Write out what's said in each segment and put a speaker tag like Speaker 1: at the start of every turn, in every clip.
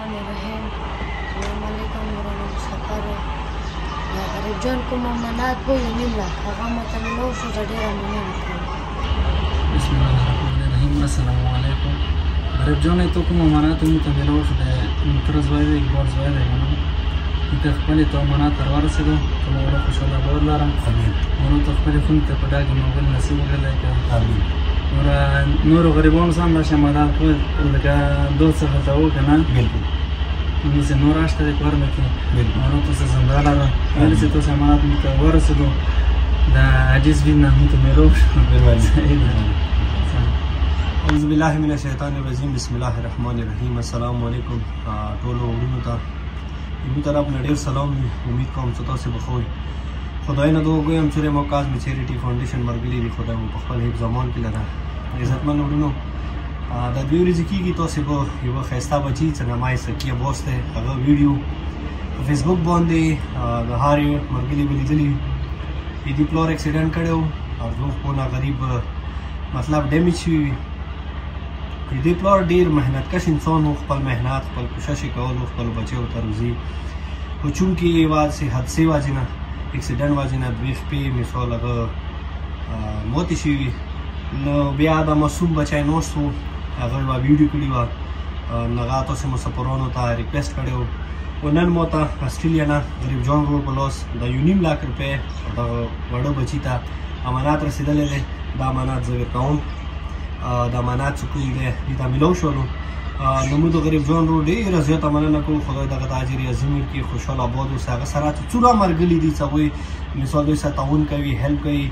Speaker 1: Bismillahirrahmanirrahim. Assalamualaikum warahmatullahi wabarakatuh. غریب جان کوم امانات وو یو نیم لاک هغه ماته میلاو شو زه ډېره مننه کوم.
Speaker 2: بسم الله الرحمن الرحیم. السلام علیکم. غریب جان ته کوم امانات ماته میلاو شو د تر زوی دی ګور زوی دی نو ته خپل ته امانات ورسېدو ته مو خوشاله باور لرم. امين. نو ته خپل فون ته په داګه موبایل نصیب وکړای ته. امين. نور غریبانو سم راشه امانات ټول لکه دوه څه ځاو کنه. بالکل. نو زه نور اشته د کار مې کې. بالکل. نو ته زنده لاره. ولې چې ته امانات مې ورسېدو دا عجیز وینم ته مې روښ.
Speaker 3: اعوذ بالله من الشیطان الرجیم. بسم الله الرحمن الرحیم. السلام علیکم ټولو ورونو ته یو طرف نه ډېر سلام وي. امید کوم چې تاسو به ښه وئ. خدای نه دعا کوم چې مو کاظم چیریټي فاونډیشن مرګلي وي. خدای مو په خپل حفظ امان کې لره. عزتمن ورونو دا دوی ورځې کېږي تاسو به یو ښایسته بچي چې نامه یې سکیه بوس دی هغه ویډیو په فیسبوک باندې د هارې مرګلي به لیدلي وي. د پلور اکسیډنټ کړی و او زه خپله غریب مطلب ډیمیج شوي وي. د دې پلار ډېر محنتکش انسان و. خپل محنت خپل کوشش یې کول و خپلو بچیو ته روزي خو چونکې یوازې حادثې وجې نه اکسیډنټ وجې نه دوې شپې مثال هغه موتې شوي وي. نو بیا دا معصوم بچی ناست و هغه یوه ویډیو کړې وه نو هغه تاسو مسافرانو ته ریکویسټ کړی و و نن ما ته اسټرالیا نه غریب جان ورور په لاس د 1.5 لاک روپۍ دغه وړه بچي ته امانات رسېدلی دی. دا امانات زه ورکوم. د امانات چې کوم دی دې ته میلاو شولو نو موږ د غریب جان ورور ډېره زیاته مننه کوو. خدای دغه د اجر عظیم ورکړي خوشحاله آباد اوسي. هغه سره چې څومره مرګلي دي چې هغوی مثال دوی سره تعاون کوي هیلپ کوي.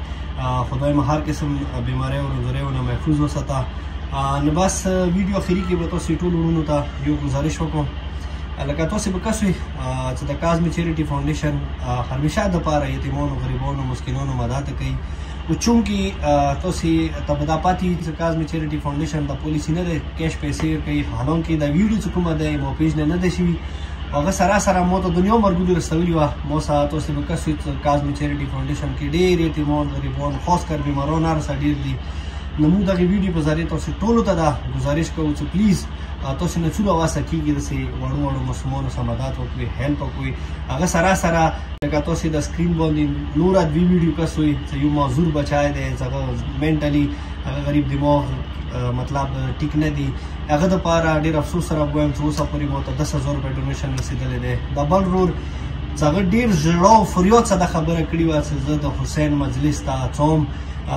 Speaker 3: خدای مو هر قسم بیماریو او نظریو نه محفوظ وساته. نو بس ویډیو اخري کې به تاسو ټولو ورونو ته یو ګزارش وکړم لکه تاسو به کس وئ چې د کاظم چیریټي فاونډیشن همیشه دپاره یتیمانو غریبانو مسکینانو مدد کوي. و چونکې تاسو ته به دا پاتې چې کاظم چیریټي فاونډیشن د پالیسي نه دی کیش پیسې کوي. حالانکې دا ویډیو چې کومه دی ما پیج نه دی شوي هغه سره ما ته دنیا مرګلي رسولي وه. ما سره تاسو به کس وئ چې کاظم چیریټي فاونډیشن کې ډېر یتیمان غریبان خاص کر بیماران هر څه ډېر دي. نو موږ دغه ویډیو په ذریعه تاسو ټولو ته دا ګزارش کوو چې پلیز تاسو نه څومره واسه کېږي داسې وړو وړو ماشومانو سره مدد وکړئ هیلپ وکړئ. هغه سره لکه تاسو د سکرین باندې نوره دوې ویډیو کس وئ چې یو معذور بچی دی چې هغه منټلي هغه غریب دماغ مطلب ټیک نه دی. هغه دپاره ډېر افسوس سره وایم چې اوسه پورې ما ته 10,000 روپۍ ډونیشن رسېدلی دی. د بل ورور چې هغه ډېر زړه او فریاد سره دا خبره کړې وه چې زه د حسین مجلس ته اچوم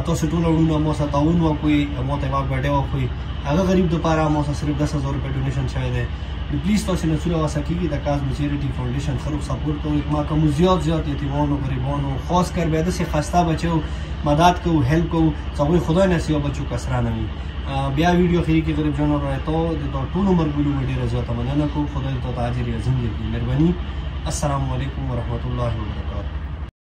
Speaker 3: تاسو ټول وروڼه ما سره تعاون وکړئ ما ته یوه ګډۍ وکړئ. هغه غریب دپاره ما سره صرف 10,000 روپۍ ډونیشن شوی دی. نو پلیز تاسو نه څومره واسه کېږي د کاظم چیریټي فاونډیشن خلک سپورټ کوئ. ما که موږ زیات یتیمانو غریبانو خاص کر بیا داسې خسته بچیو مدد کوو هیلپ کوو چې هغوی خدای نه سي بچو کسره نه وي. بیا ویډیو اخري کې غریب جان رایتو د ټولو مرګلو مې ډېره زیاته مننه کوو. خدای ته اجر عظیم درکړي. مهرباني. السلام علیکم ورحمت الله وبرکاته.